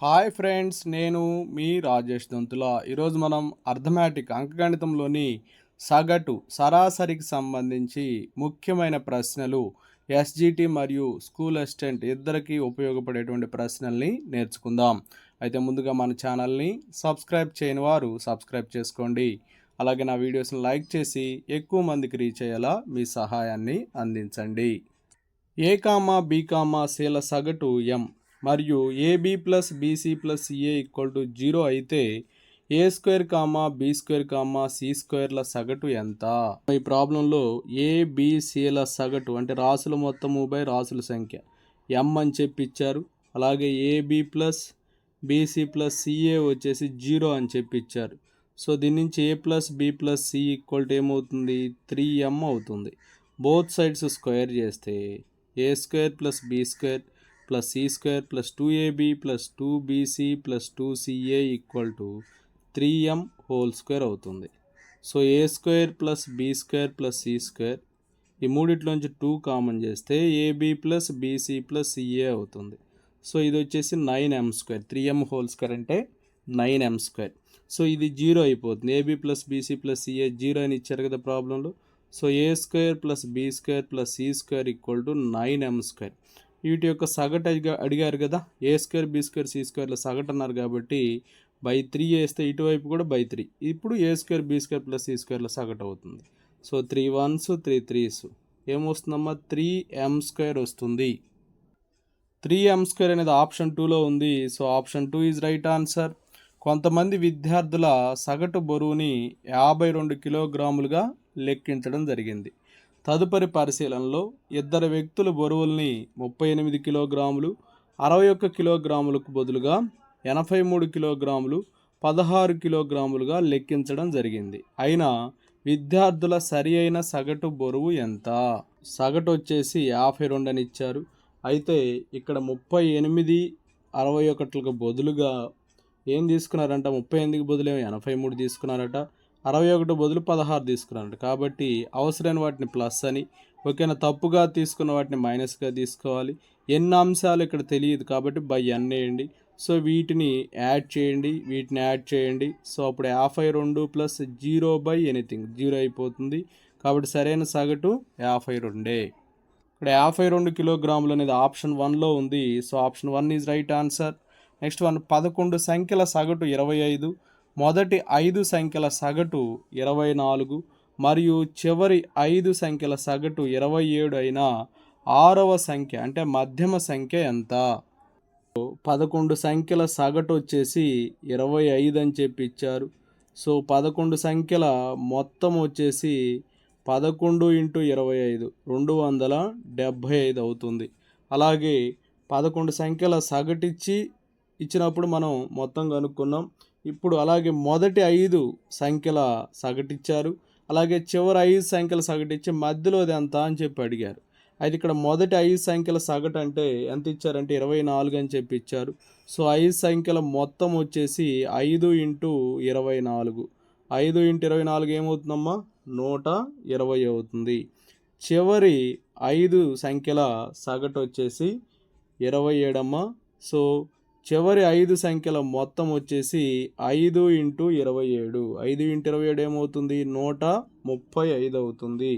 Hi friends, నేను మీ రాజేష్ దొంతుల. ఈరోజు మనం అర్థమెటిక్ అంకగణితంలోని సగటు సరాసరికి సంబంధించి ముఖ్యమైన ప్రశ్నలు ఎస్జిటి మరియు స్కూల్ అసిస్టెంట్ ఇద్దరికి ఉపయోగపడేటువంటి ప్రశ్నల్ని నేర్చుకుందాం. అయితే ముందుగా మన ఛానల్ని సబ్స్క్రైబ్ చేయని వారు సబ్స్క్రైబ్ చేసుకోండి. అలాగే నా వీడియోస్ని లైక్ చేసి ఎక్కువ మందికి రీచ్ అయ్యేలా మీ సహాయాన్ని అందించండి. ఏ కామా బి కామా సిల సగటు ఎం మరియు AB plus BC plus CA equal to 0 అయితే A square comma B square comma C స్క్వేర్ల సగటు ఎంత? ఈ ప్రాబ్లంలో ఏబిసిల సగటు అంటే రాసుల మొత్తము బై రాసుల సంఖ్య ఎం అని చెప్పి ఇచ్చారు. అలాగే AB plus BC plus CA వచ్చేసి 0 అని చెప్పి ఇచ్చారు. సో దీని నుంచి A plus B plus C equal to ఏమవుతుంది? 3m అవుతుంది. బోత్ సైడ్స్ స్క్వేర్ చేస్తే A square plus B square plus C square plus 2ab plus 2bc plus 2ca equal to 3m whole square అవుతుంది. So A square plus B square plus C square ఈ మూడిట్లోంచి 2 common చేస్తే AB plus BC plus CA అవుతుంది. So ఇది వచ్చేసి 9m square. 3m whole square అంటే 9m square. So ఇది 0 అయిపోతుంది. AB plus BC plus CA 0 అని ఇచ్చారు కదా ప్రాబ్లంలో. So A square plus B square plus C square equal to 9m square. వీటి యొక్క సగటు అడిగారు కదా. A square B square C స్క్వేర్లో సగటు అన్నారు కాబట్టి బై 3 వేస్తే ఇటువైపు కూడా బై 3. ఇప్పుడు A square B square plus C స్క్వేర్లో సగటు అవుతుంది. So 3 1s 3 3s ఏమొస్తుందమ్మా? 3m square వస్తుంది. 3m స్క్వేర్ అనేది ఆప్షన్ 2లో ఉంది. So option 2 is right answer. కొంతమంది విద్యార్థుల సగటు బరువుని 52 కిలోగ్రాములుగా లెక్కించడం జరిగింది. తదుపరి పరిశీలనలో ఇద్దరు వ్యక్తుల బరువుల్ని 38 కిలోగ్రాములు 61 కిలోగ్రాములకు బదులుగా 83 కిలోగ్రాములు 16 కిలోగ్రాములుగా లెక్కించడం జరిగింది. అయినా విద్యార్థుల సరి అయిన సగటు బరువు ఎంత? సగటు వచ్చేసి 52 అని ఇచ్చారు. అయితే ఇక్కడ 38 61లకు బదులుగా ఏం తీసుకున్నారంట? 38కి బదులు 83 తీసుకున్నారట. 61 బదులు 16 తీసుకున్నారట. కాబట్టి అవసరమైన వాటిని ప్లస్ అని, ఓకేనా, తప్పుగా తీసుకున్న వాటిని మైనస్గా తీసుకోవాలి. ఎన్ని అంశాలు ఇక్కడ తెలియదు కాబట్టి బై n వేయండి. సో వీటిని యాడ్ చేయండి, వీటిని యాడ్ చేయండి. సో అప్పుడు 52 ప్లస్ 0 బై ఎనీథింగ్ 0 అయిపోతుంది. కాబట్టి సరైన సగటు 52. ఇక్కడ 52 కిలోగ్రాములు అనేది ఆప్షన్ 1లో ఉంది. So option 1 is right answer. Next 11 సంఖ్యల సగటు 25, మొదటి 5 సంఖ్యల సగటు 24 మరియు చివరి 5 సంఖ్యల సగటు 27 అయిన 6వ సంఖ్య అంటే మధ్యమ సంఖ్య ఎంత? 11 సంఖ్యల సగటు వచ్చేసి 25 అని చెప్పి ఇచ్చారు. సో 11 సంఖ్యల మొత్తం వచ్చేసి 11 × 25 275 అవుతుంది. అలాగే 11 సంఖ్యల సగటు ఇచ్చినప్పుడు మనం మొత్తం కనుక్కున్నాం. ఇప్పుడు అలాగే మొదటి 5 సంఖ్యల సగటు ఇచ్చారు. అలాగే చివరి 5 సంఖ్యల సగటు ఇచ్చి మధ్యలోది ఎంత అని చెప్పి అడిగారు. అయితే ఇక్కడ మొదటి 5 సంఖ్యల సగటు అంటే ఎంత ఇచ్చారంటే 24 అని చెప్పి ఇచ్చారు. సో 5 సంఖ్యల మొత్తం వచ్చేసి 5 × 24. 5 × 24 ఏమవుతుందమ్మా? 120 అవుతుంది. చివరి 5 సంఖ్యల సగటు వచ్చేసి 27 అమ్మా. సో చివరి 5 సంఖ్యల మొత్తం వచ్చేసి 5 × 27. 5 × 27 ఏమవుతుంది? 135 అవుతుంది.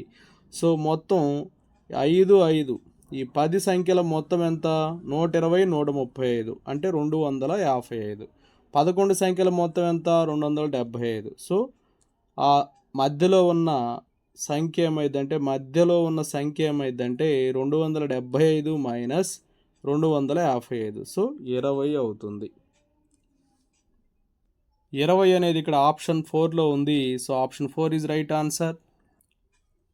సో మొత్తం 5 5 ఈ 10 సంఖ్యల మొత్తం ఎంత? 120 135 అంటే 255. 11 సంఖ్యల మొత్తం ఎంత? 275. సో ఆ మధ్యలో ఉన్న సంఖ్య ఏమైందంటే 275 మైనస్ 255. సో 20 అవుతుంది. 20 అనేది ఇక్కడ ఆప్షన్ 4లో ఉంది. So option 4 is right answer.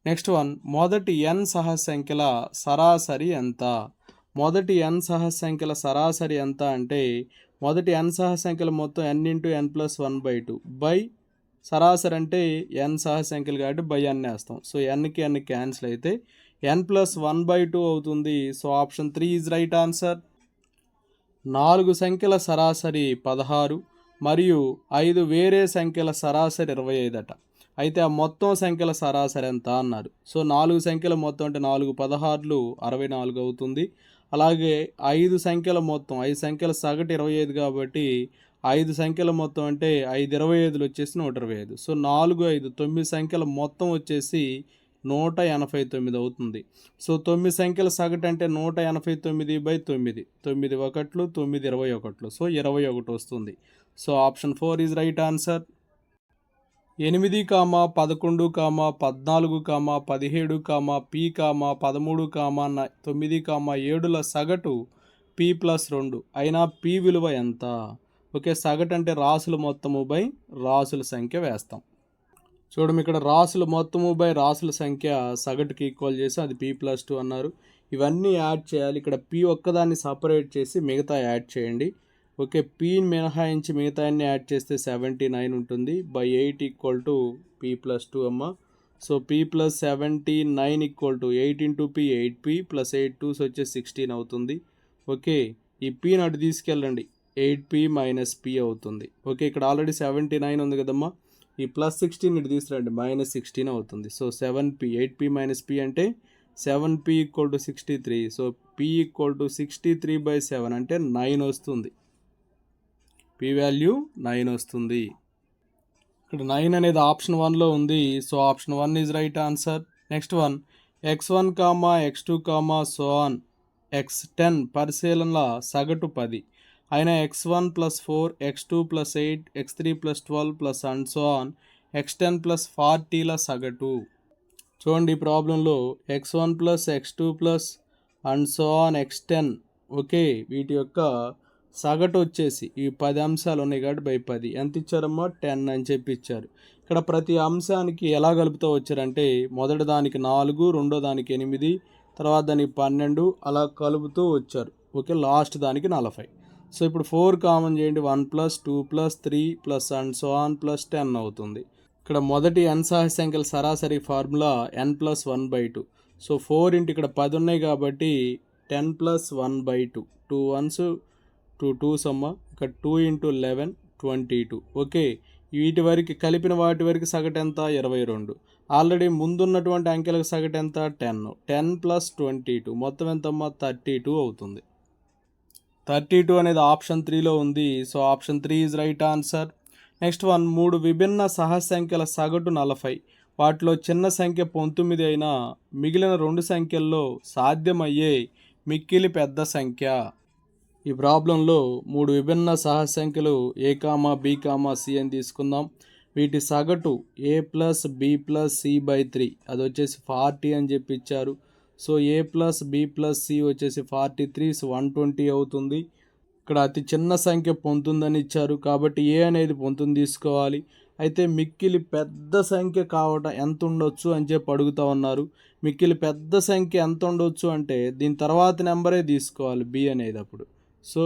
Next మొదటి n సహజ సంఖ్యల సరాసరి ఎంత? మొదటి n సహజ సంఖ్యల సరాసరి ఎంత అంటే మొదటి n సహజ సంఖ్యల మొత్తం n × n+1/2 బై సరాసరి అంటే n సహజ సంఖ్యలు కాబట్టి బై n వేస్తాం. సో nకి n క్యాన్సిల్ అయితే n+1/2 అవుతుంది. So option 3 is right answer. 4 సంఖ్యల సరాసరి 16 మరియు 5 వేరే సంఖ్యల సరాసరి 25 అట. అయితే ఆ మొత్తం సంఖ్యల సరాసరి ఎంత అన్నారు. సో 4 సంఖ్యల మొత్తం అంటే 4 16లు 64 అవుతుంది. అలాగే 5 సంఖ్యల మొత్తం 5 సంఖ్యల సగటు 25 కాబట్టి 5 సంఖ్యల మొత్తం అంటే 5 25లు వచ్చేసి 125. సో 4, 5 9 సంఖ్యల మొత్తం వచ్చేసి 189 అవుతుంది. సో 9 సంఖ్యల సగటు అంటే 189/9. 9 ఒకట్లు 9 21. సో 21 వస్తుంది. So option 4 is right answer. 8, 11, 14, 17, P, 13, 9, 7ల సగటు P+2 అయినా P విలువ ఎంత? ఓకే, సగటు అంటే రాసుల మొత్తము బై రాసుల సంఖ్య వేస్తాం. చూడము ఇక్కడ రాసుల మొత్తము బై రాసుల సంఖ్య సగటుకి ఈక్వల్ చేసి అది P+2 అన్నారు. ఇవన్నీ యాడ్ చేయాలి. ఇక్కడ P ఒక్కదాన్ని సపరేట్ చేసి మిగతా యాడ్ చేయండి. ఓకే, పీని మినహాయించి మిగతా అన్ని యాడ్ చేస్తే 79 ఉంటుంది. బై 8 ఈక్వల్ టు P+2 అమ్మ. So P+79 equal to 8 into P 8P plus 8 2s వచ్చేసి 16 అవుతుంది. ఓకే, ఈ Pని అటు తీసుకెళ్ళండి, 8P మైనస్ P అవుతుంది. ఓకే, ఇక్కడ ఆల్రెడీ 79 ఉంది కదమ్మా, ఈ +16 ఇటు తీసుకురండి, -16 అవుతుంది. So 7P 8P minus P అంటే 7P equal to 63. So P equal to 63/7 అంటే 9 వస్తుంది. P వాల్యూ 9 వస్తుంది. ఇక్కడ 9 అనేది ఆప్షన్ 1లో ఉంది. So option 1 is right answer. Next one, x1, x2, so on x10 పరిశీలనల సగటు 10 అయినా x1 + 4, x2 + 8, x3 + 12 and so on x10 + 40ల సగటు. చూడండి ఈ ప్రాబ్లంలో x1 + x2 and so on x10, okay, వీటి యొక్క సగటు వచ్చేసి ఈ 10 అంశాలు ఉన్నాయి కాబట్టి బై 10 ఎంత ఇచ్చారమ్మా 10 అని చెప్పి ఇచ్చారు. ఇక్కడ ప్రతి అంశానికి ఎలా కలుపుతూ వచ్చారంటే మొదటి దానికి 4, రెండో దానికి 8, తర్వాత దానికి 12 అలా కలుపుతూ వచ్చారు. ఓకే, లాస్ట్ దానికి 40. సో ఇప్పుడు 4 కామన్ చేయండి, 1 + 2 + 3 అండ్ సో ఆన్ +10 అవుతుంది. ఇక్కడ మొదటి n సహజ సంఖ్యల సరాసరి ఫార్ములా n+1/2. సో 4 ఇంటూ ఇక్కడ 10 ఉన్నాయి కాబట్టి 10 + 1/2, 2 1s 2 2s అమ్మ, ఇక్కడ 2 ఇంటూ 11 22. ఓకే, వీటి వరకు కలిపిన వాటి వరకు సగటు ఎంత 22. ఆల్రెడీ ముందున్నటువంటి అంకెలకు సగటు ఎంత 10. 10 + 22 మొత్తం ఎంతమ్మా 32 అవుతుంది. 32 అనేది ఆప్షన్ 3లో ఉంది. So option 3 is right answer. Next one, 3 విభిన్న సహజ సంఖ్యల సగటు 40, వాటిలో చిన్న సంఖ్య 19 అయినా మిగిలిన 2 సంఖ్యల్లో సాధ్యమయ్యే మిక్కిలి పెద్ద సంఖ్య. ఈ ప్రాబ్లంలో 3 విభిన్న సహజ సంఖ్యలు A, B, C అని తీసుకుందాం. వీటి సగటు A + B + C/3 అది వచ్చేసి 40 అని చెప్పి ఇచ్చారు. సో A + B + C వచ్చేసి 43, 120 అవుతుంది. ఇక్కడ అతి చిన్న సంఖ్య 19 అని ఇచ్చారు కాబట్టి A అనేది 19 తీసుకోవాలి. అయితే మిక్కిలి పెద్ద సంఖ్య కావటం ఎంత ఉండొచ్చు అని చెప్పి అడుగుతూ ఉన్నారు. మిక్కిలి పెద్ద సంఖ్య ఎంత ఉండొచ్చు అంటే దీని తర్వాత నెంబరే తీసుకోవాలి B అనేది. అప్పుడు సో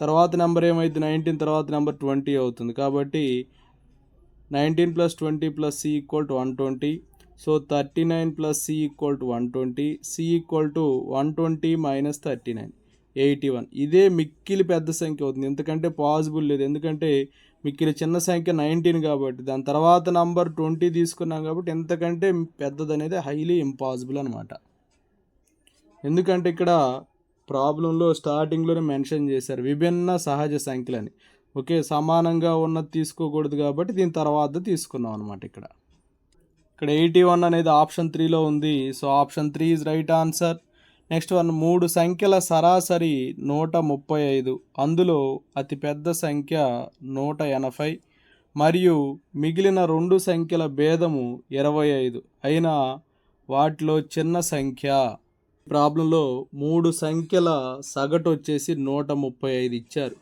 తర్వాత నెంబర్ ఏమైతే 19 తర్వాత నెంబర్ 20 అవుతుంది కాబట్టి 19 + 20 + C = 120. So 39 + C = 120. C = 120 - 39 81. ఇదే మిక్కిలి పెద్ద సంఖ్య అవుతుంది. ఎందుకంటే పాసిబుల్ లేదు, ఎందుకంటే మిక్కిలి చిన్న సంఖ్య 19 కాబట్టి దాని తర్వాత నంబర్ 20 తీసుకున్నాం కాబట్టి ఎంతకంటే పెద్దది అనేది హైలీ ఇంపాసిబుల్ అనమాట. ఎందుకంటే ఇక్కడ ప్రాబ్లంలో స్టార్టింగ్లోనే మెన్షన్ చేశారు విభిన్న సహజ సంఖ్యలని. ఓకే, సమానంగా ఉన్నది తీసుకోకూడదు కాబట్టి దీని తర్వాత తీసుకున్నాం అనమాట. ఇక్కడ 81 అనేది ఆప్షన్ 3లో ఉంది. So option 3 is right answer. Next one, 3 సంఖ్యల సరాసరి 135, అందులో అతిపెద్ద సంఖ్య 180 మరియు మిగిలిన 2 సంఖ్యల భేదము 25 అయినా వాటిలో చిన్న సంఖ్య. ప్రాబ్లంలో 3 సంఖ్యల సగటు వచ్చేసి 135 ఇచ్చారు.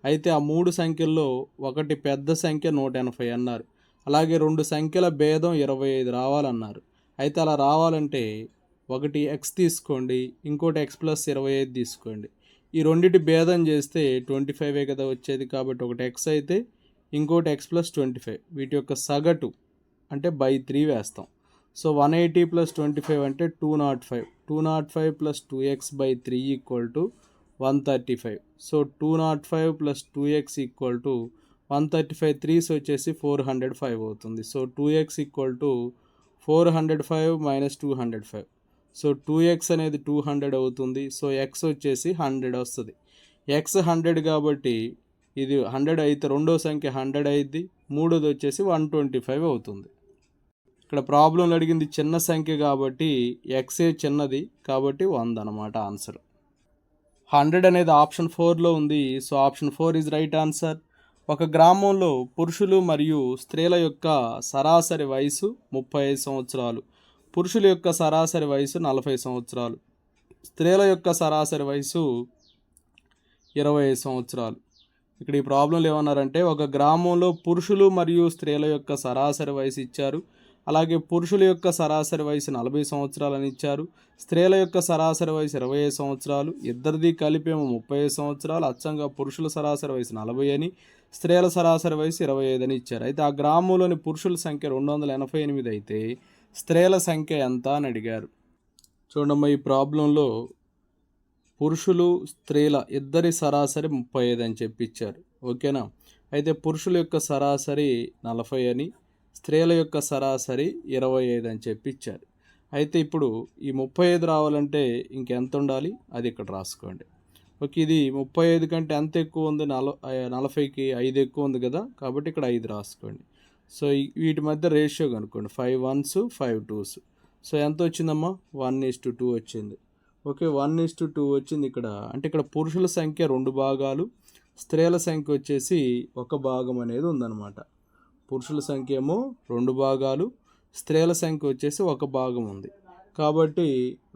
అయితే ఆ 3 సంఖ్యల్లో ఒకటి పెద్ద సంఖ్య 180 అన్నారు. అలాగే 2 సంఖ్యల భేదం 25 రావాలన్నారు. అయితే అలా రావాలంటే ఒకటి x తీసుకోండి, ఇంకోటి x+25 తీసుకోండి. ఈ రెండింటి భేదం చేస్తే 25 కదా వచ్చేది, కాబట్టి ఒకటి x అయితే ఇంకోటి x+25. వీటి యొక్క సగటు అంటే బై 3 వేస్తాం. సో 180 + 25 అంటే 205. 205 + 2x/3 = 135. So 205 + 2x = 135. 3s వచ్చేసి 405 అవుతుంది. So 2x = 405 - 205. సో 2x అనేది 200 అవుతుంది. సో x వచ్చేసి 100 వస్తుంది. x 100 కాబట్టి ఇది 100 అయితే రెండో సంఖ్య 100 అయింది, మూడోది వచ్చేసి 125 అవుతుంది. ఇక్కడ ప్రాబ్లంలో అడిగింది చిన్న సంఖ్య కాబట్టి ఎక్సే చిన్నది కాబట్టి 100 అనమాట ఆన్సర్. 100 అనేది ఆప్షన్ 4లో ఉంది. So option 4 is right answer. ఒక గ్రామంలో పురుషులు మరియు స్త్రీల యొక్క సరాసరి వయసు 35 సంవత్సరాలు. పురుషుల యొక్క సరాసరి వయసు 40 సంవత్సరాలు. స్త్రీల యొక్క సరాసరి వయసు 25 సంవత్సరాలు. ఇక్కడ ఈ ప్రాబ్లంలో ఏమన్నారంటే ఒక గ్రామంలో పురుషులు మరియు స్త్రీల యొక్క సరాసరి వయసు ఇచ్చారు. అలాగే పురుషుల యొక్క సరాసరి వయసు 40 సంవత్సరాలు అని ఇచ్చారు. స్త్రీల యొక్క సరాసరి వయసు 25 సంవత్సరాలు. ఇద్దరిది కలిపేమో 35 సంవత్సరాలు. అచ్చంగా పురుషుల సరాసరి వయసు 40 అని, స్త్రీల సరాసరి వయసు 25 అని ఇచ్చారు. అయితే ఆ గ్రామంలోని పురుషుల సంఖ్య 288 అయితే స్త్రీల సంఖ్య ఎంత అని అడిగారు. చూడమ్మా, ఈ ప్రాబ్లంలో పురుషులు స్త్రీల ఇద్దరి సరాసరి 35 అని చెప్పిచ్చారు. ఓకేనా? అయితే పురుషుల యొక్క సరాసరి 40 అని, స్త్రీల యొక్క సరాసరి 25 అని చెప్పిచ్చారు. అయితే ఇప్పుడు ఈ 35 రావాలంటే ఇంకెంత ఉండాలి అది ఇక్కడ రాసుకోండి. ఓకే, ఇది 35 కంటే ఎంత ఎక్కువ ఉంది, 40కి 5 ఎక్కువ ఉంది కదా, కాబట్టి ఇక్కడ 5 రాసుకోండి. సో వీటి మధ్య రేషియో కనుక్కోండి. 5 1s 5 2s. సో ఎంత వచ్చిందమ్మా? 1:2 వచ్చింది. ఓకే, 1:2 వచ్చింది ఇక్కడ. అంటే ఇక్కడ పురుషుల సంఖ్య 2 భాగాలు, స్త్రీల సంఖ్య వచ్చేసి 1 భాగం అనేది ఉందన్నమాట. పురుషుల సంఖ్య ఏమో 2 భాగాలు, స్త్రీల సంఖ్య వచ్చేసి 1 భాగం ఉంది. కాబట్టి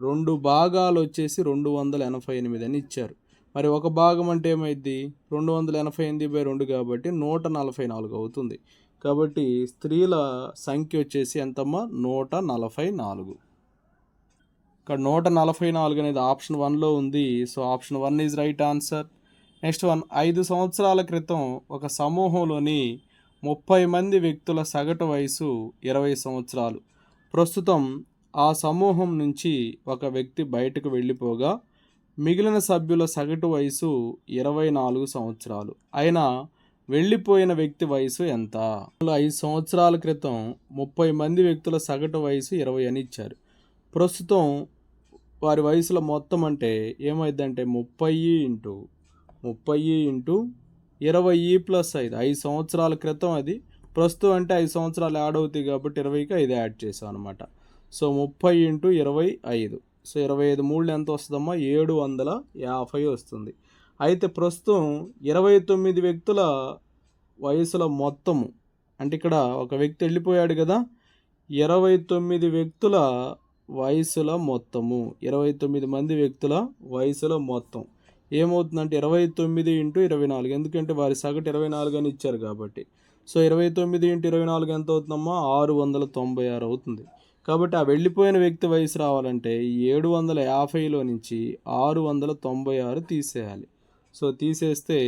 2 భాగాలు వచ్చేసి 288 అని ఇచ్చారు. మరి 1 భాగం అంటే ఏమైంది? 288/2 కాబట్టి 144 అవుతుంది. కాబట్టి స్త్రీల సంఖ్య వచ్చేసి ఎంతమ్మా? 144. ఇక్కడ 144 అనేది ఆప్షన్ 1లో ఉంది. So option 1 is right answer. Next one, 5 సంవత్సరాల క్రితం ఒక సమూహంలోని 30 మంది వ్యక్తుల సగటు వయసు 20 సంవత్సరాలు. ప్రస్తుతం ఆ సమూహం నుంచి ఒక వ్యక్తి బయటకు వెళ్ళిపోగా మిగిలిన సభ్యుల సగటు వయసు 24 సంవత్సరాలు. అయినా వెళ్ళిపోయిన వ్యక్తి వయసు ఎంత? 5 సంవత్సరాల క్రితం 30 మంది వ్యక్తుల సగటు వయసు 20 అని ఇచ్చారు. ప్రస్తుతం వారి వయసులో మొత్తం అంటే ఏమైందంటే 30 ఇంటూ 20 ప్లస్ 5. 5 సంవత్సరాల క్రితం అది, ప్రస్తుతం అంటే 5 సంవత్సరాలు యాడ్ అవుతాయి కాబట్టి 20కి 5 యాడ్ చేసాం అనమాట. So 30 into 25. సో 25 3 ఎంత వస్తుందమ్మా? 750 వస్తుంది. అయితే ప్రస్తుతం 29 వ్యక్తుల వయసుల మొత్తము, అంటే ఇక్కడ ఒక వ్యక్తి వెళ్ళిపోయాడు కదా, 29 వ్యక్తుల వయసుల మొత్తము, 29 మంది వ్యక్తుల వయసుల మొత్తం ఏమవుతుందంటే 29 ఇంటూ 24. ఎందుకంటే వారి సగటు 24 అని ఇచ్చారు కాబట్టి. సో 29 ఇంటూ 24 ఎంత అవుతుందమ్మా? 696 అవుతుంది. కాబట్టి ఆ వెళ్ళిపోయిన వ్యక్తి వయసు రావాలంటే 750లో నుంచి 696 తీసేయాలి. సో తీసేస్తే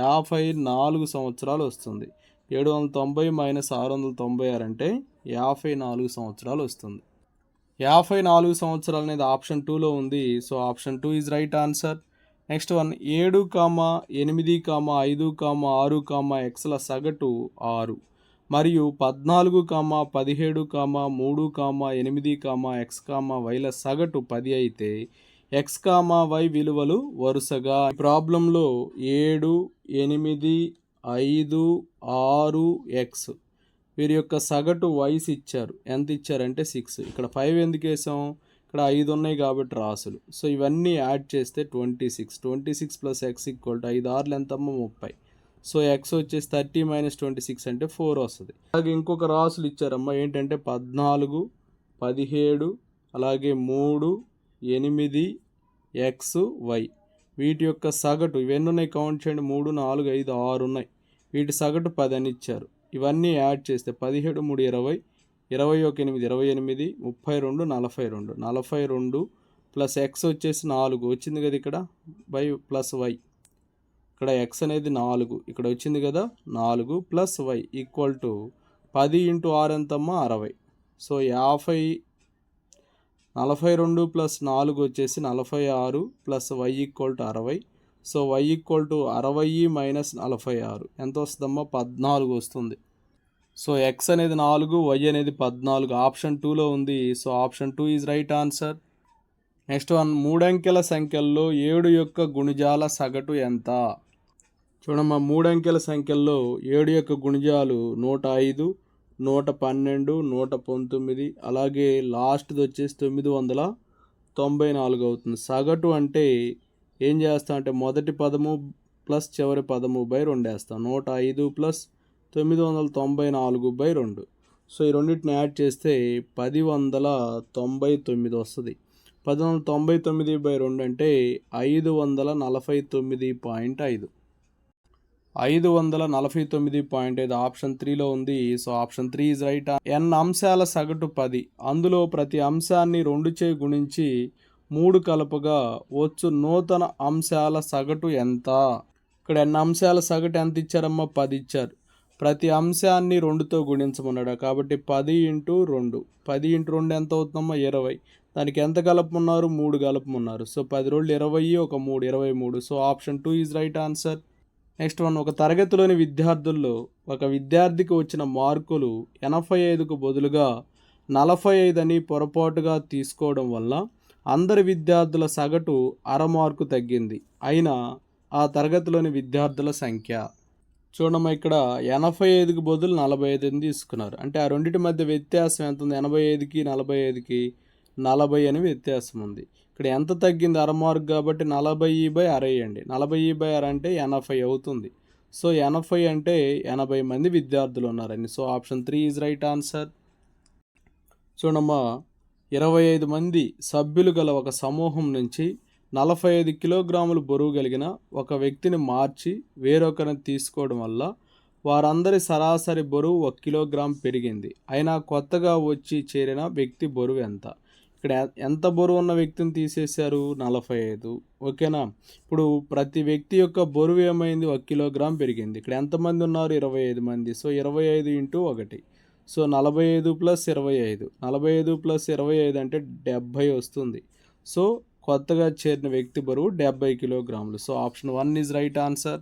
54 సంవత్సరాలు వస్తుంది. 790 మైనస్ 696 అంటే 54 సంవత్సరాలు వస్తుంది. 54 సంవత్సరాలు అనేది ఆప్షన్ 2లో ఉంది. So option 2 is right answer. Next one, 7, 8, 5, 6, xల సగటు 6 మరియు 14, 17, 3, 8, x, yల సగటు 10 అయితే x, y విలువలు వరుసగా ప్రాబ్లంలో 7, 8, 5, 6, x వీరి యొక్క సగటు వయసు ఇచ్చారు. ఎంత ఇచ్చారంటే 6. ఇక్కడ 5 ఎందుకు వేసాం? ఇక్కడ 5 ఉన్నాయి కాబట్టి రాసులు. సో ఇవన్నీ యాడ్ చేస్తే 26. 26 ప్లస్ ఎక్స్ ఈక్వల్ టు 5 6 ఎంతమ్మా? 30. సో ఎక్స్ వచ్చేసి 30 మైనస్ 26 అంటే 4 వస్తుంది. అలాగే ఇంకొక రాసులు ఇచ్చారమ్మా, ఏంటంటే 14, 17, అలాగే 3, 8, ఎక్స్, వై వీటి యొక్క సగటు ఇవన్నీ ఉన్నాయి, కౌంట్ చేయండి. 3, 4, 5, 6 ఉన్నాయి. వీటి సగటు 10 అని ఇచ్చారు. ఇవన్నీ యాడ్ చేస్తే 17, 3, 20, 21, 8, 28, 32, 42. 42 ప్లస్ ఎక్స్ వచ్చేసి 4 వచ్చింది కదా ఇక్కడ, బై ప్లస్ వై. ఇక్కడ ఎక్స్ అనేది 4 ఇక్కడ వచ్చింది కదా, 4 plus y equal to 10 into 6 ఎంతమ్మా? 60. సో 42 ప్లస్ 4 వచ్చేసి 46 plus y equal to 60. So y equal to 60 minus 46 ఎంత వస్తుందమ్మా? 14 వస్తుంది. సో ఎక్స్ అనేది 4, వై అనేది 14 ఆప్షన్ 2లో ఉంది. So option 2 is right answer. Next one, 3 అంకెల సంఖ్యల్లో 7 యొక్క గుణిజాల సగటు ఎంత? చూడమ్మా, 3 అంకెల సంఖ్యల్లో 7 యొక్క గుణిజాలు 105, 112, 119, అలాగే లాస్ట్ది వచ్చేసి 994 అవుతుంది. సగటు అంటే ఏం చేస్తాం అంటే మొదటి పదము ప్లస్ చివరి పదము బై 2 వేస్తాం. 105 ప్లస్ 994/2. సో ఈ రెండింటిని యాడ్ చేస్తే 1099 వస్తుంది. 1099/2 అంటే 549.5. 549.5 ఆప్షన్ 3లో ఉంది. So option 3 is right. n అంశాల సగటు 10. అందులో ప్రతి అంశాన్ని 2చే గుణించి 3 కలపగా వచ్చు నూతన అంశాల సగటు ఎంత? ఇక్కడ n అంశాల సగటు ఎంత ఇచ్చారమ్మా? 10 ఇచ్చారు. ప్రతి అంశాన్ని 2తో గుణించమన్నాడు కాబట్టి 10 × 2. 10 × 2 ఎంత అవుతుందమ్మా? 20. దానికి ఎంత కలపమన్నారు? 3 కలపమన్నారు. సో 10 2 20, ఒక 3 23. So option 2 is right answer. Next one, ఒక తరగతిలోని విద్యార్థుల్లో ఒక విద్యార్థికి వచ్చిన మార్కులు 85కు బదులుగా 45 అని పొరపాటుగా తీసుకోవడం వల్ల అందరి విద్యార్థుల సగటు అర మార్కు తగ్గింది. అయినా ఆ తరగతిలోని విద్యార్థుల సంఖ్య. చూడమ్మా, ఇక్కడ 85కి బదులు 45 అని తీసుకున్నారు. అంటే ఆ రెండింటి మధ్య వ్యత్యాసం ఎంత ఉంది? 85కి 45కి 40 అని వ్యత్యాసం ఉంది. ఇక్కడ ఎంత తగ్గింది? అర మార్క్ కాబట్టి 40/6 వేయండి. 40/6 అంటే 80 అవుతుంది. సో 80 అంటే 80 మంది విద్యార్థులు ఉన్నారని. So option 3 is right answer. చూడమ్మా, 25 మంది సభ్యులు గల ఒక సమూహం నుంచి 45 కిలోగ్రాములు బరువు కలిగిన ఒక వ్యక్తిని మార్చి వేరొకరిని తీసుకోవడం వల్ల వారందరి సరాసరి బరువు 1 కిలోగ్రామ్ పెరిగింది. అయినా కొత్తగా వచ్చి చేరిన వ్యక్తి బరువు ఎంత? ఇక్కడ ఎంత బరువు ఉన్న వ్యక్తిని తీసేశారు? 45. ఓకేనా? ఇప్పుడు ప్రతి వ్యక్తి యొక్క బరువు ఏమైంది? 1 కిలోగ్రామ్ పెరిగింది. ఇక్కడ ఎంతమంది ఉన్నారు? 25 మంది. సో 25 × 1. సో 45 + 25. 45 + 25 అంటే 70 వస్తుంది. సో కొత్తగా చేరిన వ్యక్తి బరువు 70 కిలోగ్రాములు. So option 1 is right answer.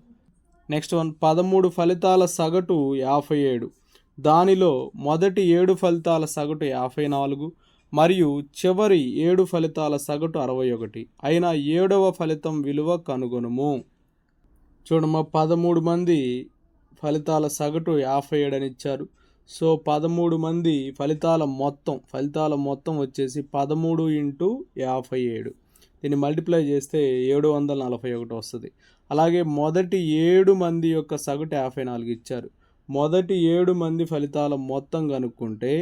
Next one, 13 ఫలితాల సగటు 57. దానిలో మొదటి 7 ఫలితాల సగటు 54 మరియు చివరి 7 ఫలితాల సగటు 61. అయినా 7వ ఫలితం విలువ కనుగొనుము. చూడమ్మా, 13 మంది ఫలితాల సగటు 57 అని ఇచ్చారు. సో 13 మంది ఫలితాల మొత్తం వచ్చేసి 13 × 57. దీన్ని మల్టిప్లై చేస్తే 741 వస్తుంది. అలాగే మొదటి 7 మంది యొక్క సగటు 54 ఇచ్చారు. మొదటి 7 మంది ఫలితాల మొత్తం కనుక్కుంటే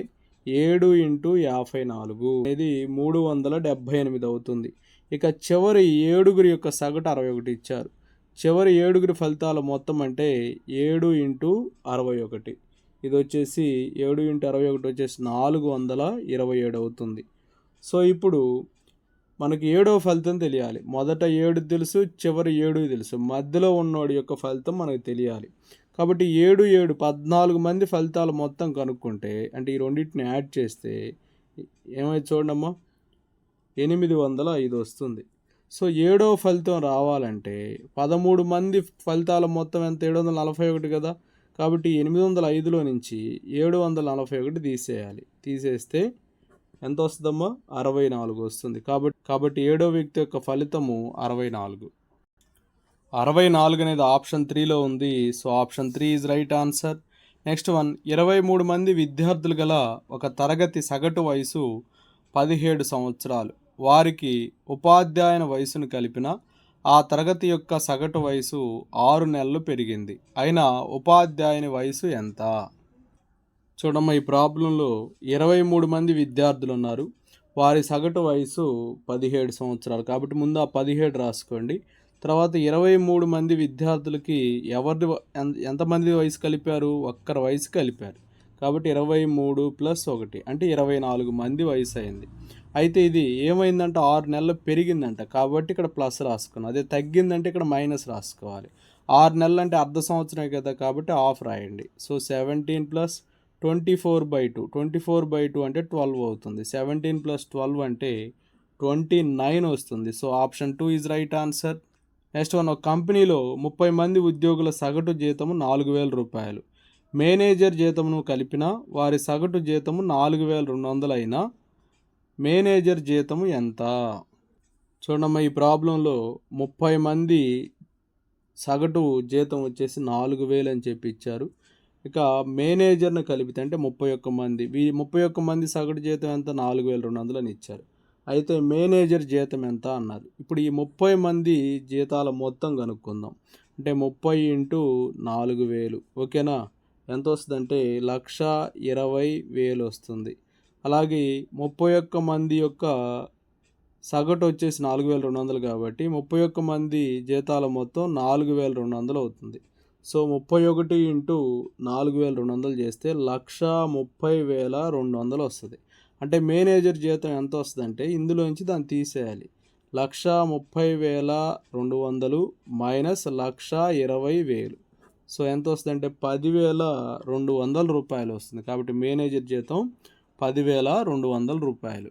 7 × 54 అనేది 378 అవుతుంది. ఇక చివరి 7గురి యొక్క సగటు 61 ఇచ్చారు. చివరి 7గురి ఫలితాల మొత్తం అంటే 7 × 61. ఇది వచ్చేసి 7 × 61 వచ్చేసి 427 అవుతుంది. సో ఇప్పుడు మనకి 7వ ఫలితం తెలియాలి. మొదట 7 తెలుసు, చివరి 7 తెలుసు, మధ్యలో ఉన్నోడి యొక్క ఫలితం మనకు తెలియాలి. కాబట్టి 7 7 14 మంది ఫలితాలు మొత్తం కనుక్కుంటే అంటే ఈ రెండింటిని యాడ్ చేస్తే ఏమైతే చూడమ్మా 805 వస్తుంది. సో 7వ ఫలితం రావాలంటే 13 మంది ఫలితాల మొత్తం ఎంత? 741 కదా. కాబట్టి 805లో నుంచి 741 తీసేయాలి. తీసేస్తే ఎంత వస్తుందమ్మా? 64 వస్తుంది. కాబట్టి 7వ వ్యక్తి యొక్క ఫలితము 64. 64 అనేది ఆప్షన్ 3లో ఉంది. So option 3 is right answer. Next one, 23 మంది విద్యార్థులు గల ఒక తరగతి సగటు వయసు 17 సంవత్సరాలు. వారికి ఉపాధ్యాయుని వయసును కలిపిన ఆ తరగతి యొక్క సగటు వయసు 6 నెలలు పెరిగింది. అయినా ఉపాధ్యాయుని వయసు ఎంత? చూడమ్మా, ఈ ప్రాబ్లంలో 23 మంది విద్యార్థులు ఉన్నారు. వారి సగటు వయసు 17 సంవత్సరాలు. కాబట్టి ముందు ఆ 17 రాసుకోండి. తర్వాత 23 మంది విద్యార్థులకి ఎంతమంది వయసు కలిపారు? ఒక్కరి వయసు కలిపారు. కాబట్టి 23 + 1 అంటే 24 మంది వయసు అయింది. అయితే ఇది ఏమైందంటే 6 నెలలు పెరిగిందంట. కాబట్టి ఇక్కడ ప్లస్ రాసుకున్నాం. అదే తగ్గిందంటే ఇక్కడ మైనస్ రాసుకోవాలి. 6 నెలలు అంటే అర్ధ సంవత్సరమే కదా, కాబట్టి హాఫ్ రాయండి. సో 17 + 24/2. 24/2 అంటే 12 అవుతుంది. 17 + 12 అంటే 29 వస్తుంది. So option 2 is right answer. Next one, ఒక కంపెనీలో 30 మంది ఉద్యోగుల సగటు జీతము 4,000 రూపాయలు. మేనేజర్ జీతమును కలిపిన వారి సగటు జీతము 4,200 అయినా మేనేజర్ జీతము ఎంత? చూడమ్మా, ఈ ప్రాబ్లంలో 30 మంది సగటు జీతం వచ్చేసి 4000 అని చెప్పి ఇచ్చారు. ఇక మేనేజర్‌ని కలిపితే అంటే 31 మంది. 31 మంది సగటు జీతం ఎంత? 4200 అని ఇచ్చారు. అయితే మేనేజర్ జీతం ఎంత అన్నారు. ఇప్పుడు ఈ 30 మంది జీతాల మొత్తం కనుక్కుందాం. అంటే 30 ఇంటూ 4000 ఓకేనా? ఎంత వస్తుందంటే 1,20,000 వస్తుంది. అలాగే 31 మంది యొక్క సగటు వచ్చేసి 4200 కాబట్టి 31 మంది జీతాల మొత్తం 4200 అవుతుంది. సో 31 ఇంటూ 4200 చేస్తే 1,30,200 వస్తుంది. అంటే మేనేజర్ జీతం ఎంత వస్తుందంటే ఇందులోంచి దాన్ని తీసేయాలి. 1,30,200 మైనస్ 1,20,000. సో ఎంత వస్తుందంటే 10,200 రూపాయలు వస్తుంది. కాబట్టి మేనేజర్ జీతం 10,200 రూపాయలు.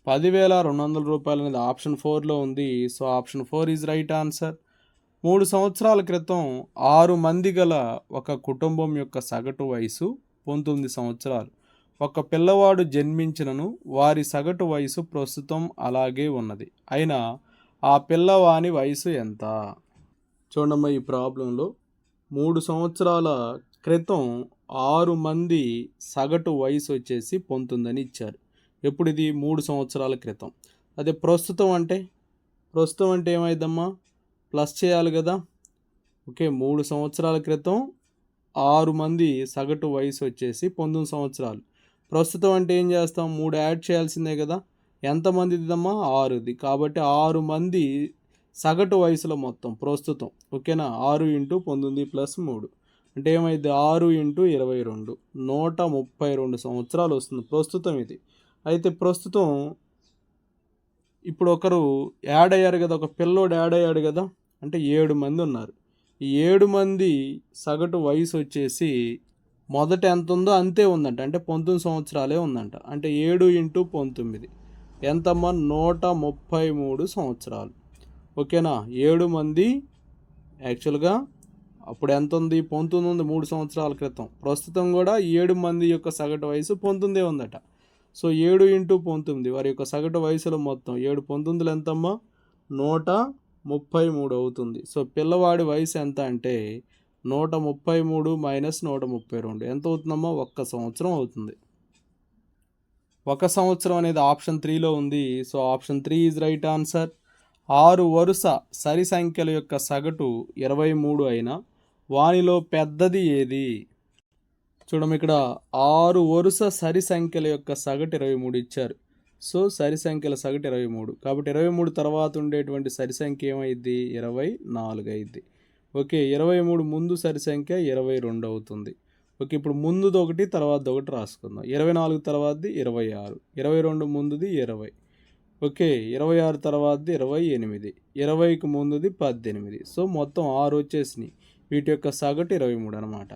10,200 రూపాయలు అనేది ఆప్షన్ 4లో ఉంది. So option 4 is right answer. 3 సంవత్సరాల క్రితం 6 మంది గల ఒక కుటుంబం యొక్క సగటు వయసు 19 సంవత్సరాలు. ఒక పిల్లవాడు జన్మించినను వారి సగటు వయసు ప్రస్తుతం అలాగే ఉన్నది. అయినా ఆ పిల్లవాని వయసు ఎంత? చూడమ్మా, ఈ ప్రాబ్లంలో 3 సంవత్సరాల క్రితం 6 మంది సగటు వయసు వచ్చేసి 19 అని ఇచ్చారు. ఎప్పుడు ఇది? 3 సంవత్సరాల క్రితం. అదే ప్రస్తుతం అంటే ఏమైందమ్మా? ప్లస్ చేయాలి కదా. ఓకే, 3 సంవత్సరాల క్రితం 6 మంది సగటు వయసు వచ్చేసి 19 సంవత్సరాలు. ప్రస్తుతం అంటే ఏం చేస్తాం? 3 యాడ్ చేయాల్సిందే కదా. ఎంతమందిదమ్మా? 6ది. కాబట్టి 6 మంది సగటు వయసులో మొత్తం ప్రస్తుతం. ఓకేనా? 6 ఇంటూ 19 ప్లస్ 3 అంటే ఏమైంది? 6 ఇంటూ 22 132 సంవత్సరాలు వస్తుంది ప్రస్తుతం ఇది. అయితే ప్రస్తుతం ఇప్పుడు ఒకరు యాడ్ అయ్యారు కదా, ఒక పిల్లోడు యాడ్ అయ్యాడు కదా, అంటే 7 మంది ఉన్నారు. ఈ 7 మంది సగటు వయసు వచ్చేసి మొదట ఎంత ఉందో అంతే ఉందంట. అంటే 19 సంవత్సరాలే ఉందంట. అంటే 7 ఇంటూ 19 ఎంతమ్మా? 133 సంవత్సరాలు. ఓకేనా? 7 మంది యాక్చువల్గా అప్పుడు ఎంత ఉంది? 19 ఉంది 3 సంవత్సరాల క్రితం. ప్రస్తుతం కూడా 7 మంది యొక్క సగటు వయసు 19 ఉందట. సో 7 ఇంటూ 19 వారి యొక్క సగటు వయసులో మొత్తం 7 19 ఎంతమ్మా? 133 అవుతుంది. సో పిల్లవాడి వయసు ఎంత అంటే 133 మైనస్ 132 ఎంత అవుతుందమ్మా? 1 సంవత్సరం అవుతుంది. 1 సంవత్సరం అనేది ఆప్షన్ 3లో ఉంది. So option 3 is right answer. 6 వరుస సరి సంఖ్యల యొక్క సగటు 23 అయినా వానిలో పెద్దది ఏది? చూడము, ఇక్కడ 6 వరుస సరి సంఖ్యల యొక్క సగటు 23 ఇచ్చారు. సో సరి సంఖ్యల సగటు 23. కాబట్టి 23 తర్వాత ఉండేటువంటి సరి సంఖ్య ఏమైద్ది? 24 అయింది. ఓకే, 23 ముందు సరి సంఖ్య 22 అవుతుంది. ఓకే, ఇప్పుడు ముందుది ఒకటి తర్వాత ఒకటి రాసుకుందాం. 24 తర్వాతది 26, 22 ముందుది 20. ఓకే, 26 తర్వాతది 28, 20కి ముందుది 18. సో మొత్తం 6 వచ్చేసినాయి. వీటి యొక్క సగటు 23 అనమాట.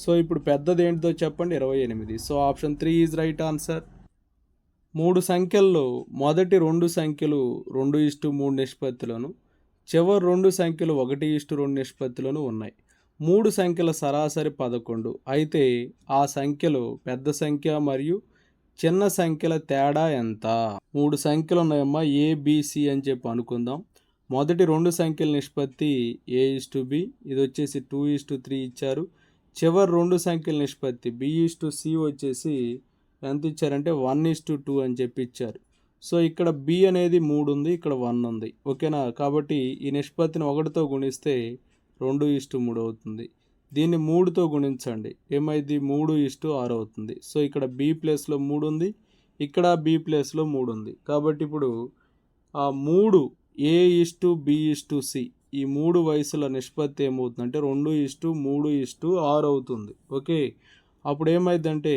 సో ఇప్పుడు పెద్దది ఏంటిదో చెప్పండి? 28. So option 3 is right answer. 3 సంఖ్యల్లో మొదటి 2 సంఖ్యలు 2:3 నిష్పత్తిలోను, చివరి 2 సంఖ్యలు 1:2 నిష్పత్తిలోను ఉన్నాయి. 3 సంఖ్యల సరాసరి 11. అయితే ఆ సంఖ్యలో పెద్ద సంఖ్య మరియు చిన్న సంఖ్యల తేడా ఎంత? 3 సంఖ్యలు ఉన్నాయమ్మా, ఏబిసి అని చెప్పి అనుకుందాం. మొదటి 2 సంఖ్యల నిష్పత్తి A:B, ఇది వచ్చేసి 2:3 ఇచ్చారు. చివరి 2 సంఖ్యల నిష్పత్తి B:C వచ్చేసి ఎంత ఇచ్చారంటే 1:2 అని చెప్పి ఇచ్చారు. సో ఇక్కడ B అనేది 3 ఉంది, ఇక్కడ 1 ఉంది. ఓకేనా? కాబట్టి ఈ నిష్పత్తిని 1తో గుణిస్తే 2:3 అవుతుంది. దీన్ని 3తో గుణించండి, ఏమైంది? 3:6 అవుతుంది. సో ఇక్కడ B ప్లేస్లో 3 ఉంది, ఇక్కడ B ప్లేస్లో 3 ఉంది. కాబట్టి ఇప్పుడు ఆ 3 A:B:C ఈ 3 వయసుల నిష్పత్తి ఏమవుతుందంటే 2:3:6 అవుతుంది. ఓకే, అప్పుడు ఏమైందంటే